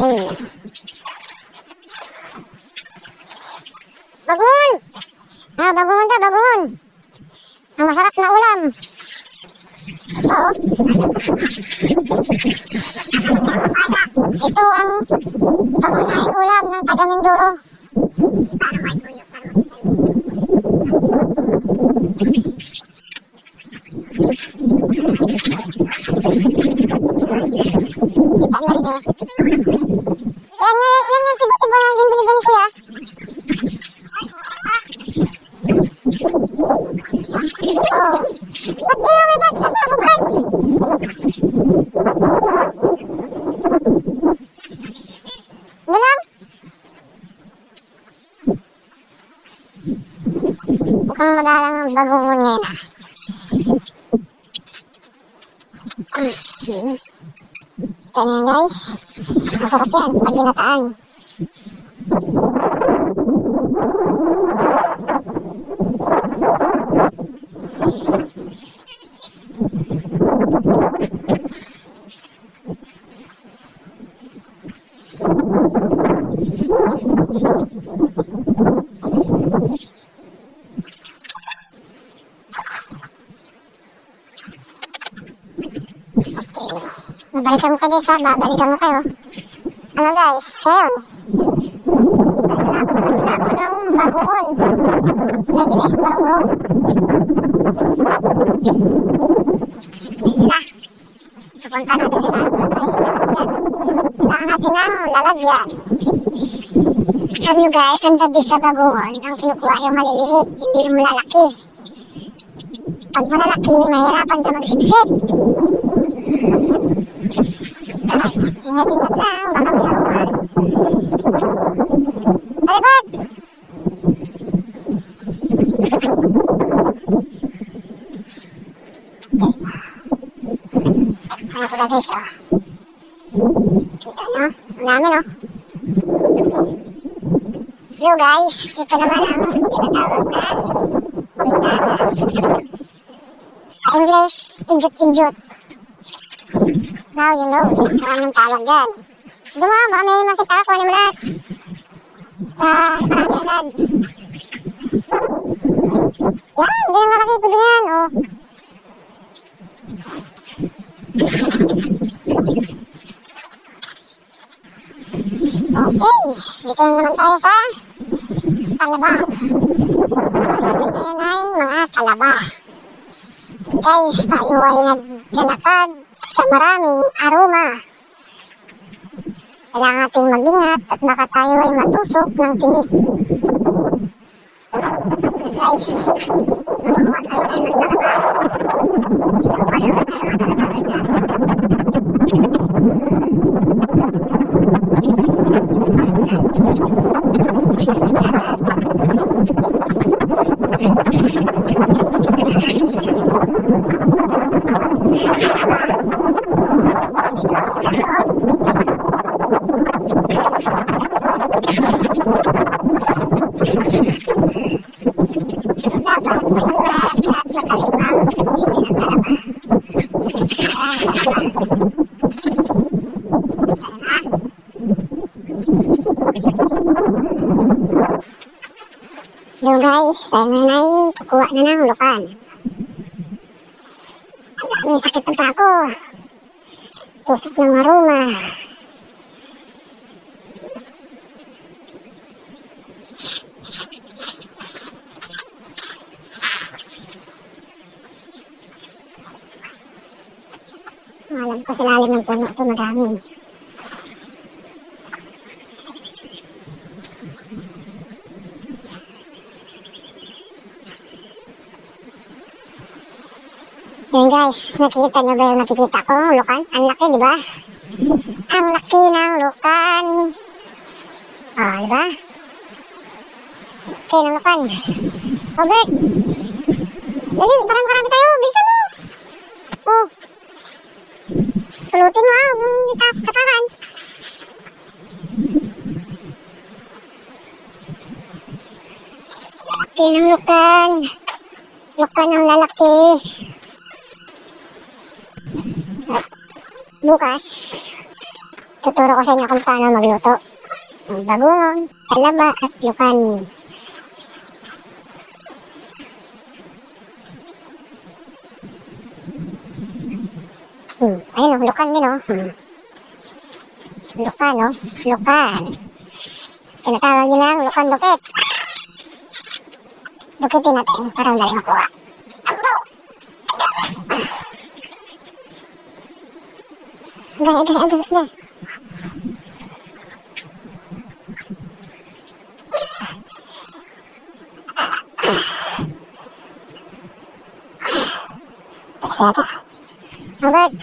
Bagoong! Bagoong ka, bagoong! Ang masarap na ulam. Ito ang pangunahing ulam ng taga Mindoro. Yan yung tiba-tiba na yung binigyan ni Kuya. Ba't ilaw may ba't sasabughan? Yun lang? Mukhang madalang ang bagungon ngayon Kaya guys, masarap yan pag ginataan. Babalikan mo kayo guys ha, babalikan mo kayo. Ano guys, ayun. Kita nila ako ng bagoong. Sige guys, barong-barong. Sila. Pupunta natin sila. Kailangan natin ng lalagyan. Sabi nyo guys, ang tabi sa bagoong, ang kinukuha yung maliliit, hindi yung malalaki. Pag malalaki, mahirapan ka magsipsip. Ingat-ingat lang, baka may aroma. Alipad! Ano sila guys, oh. Kita nyo? Ang dami, no? Hello guys, ito naman ang tinatawag na bintana. Sa English, injut-injut. Now you know, maraming tawag yan. Baka may makita ako ni Mulat. Marami agad. Yan, hindi na makakita din yan, oh. Okay, dito na naman tayo sa talaba. Ngayon ay mga talaba. Guys, tayo ay naglalakad sa maraming aroma. Kailangan natin mag-ingat at baka tayo ay matusok ng tinik. Guys, namamatay na ng talaba. Hello guys, tayo na kukuha na ng lukan. May sakit na pa ako. Tusok ng aroma. Alam ko sa lalim ng puno ito madami. Yan guys, nakikita nyo ba yung nakikita ko? Lukan? Ang laki, di ba? Ang laki ng lukan. Ah, di ba? Laki ng lukan. Oh, Bert. Dali, parang-parami tayo. Bilisan mo. Oh. Pulutin mo, hindi tapakan. Laki ng lukan. Lukan ng lalaki. Bukas Tuturo ko sa inyo kung paano magluto ng bagoong, talaba at lukan. Ayun o, lukan din o. Lukan o, lukan. Tinatawag nila ang lukan lukit. Lukitin natin para madali makuha. Agay. Albert.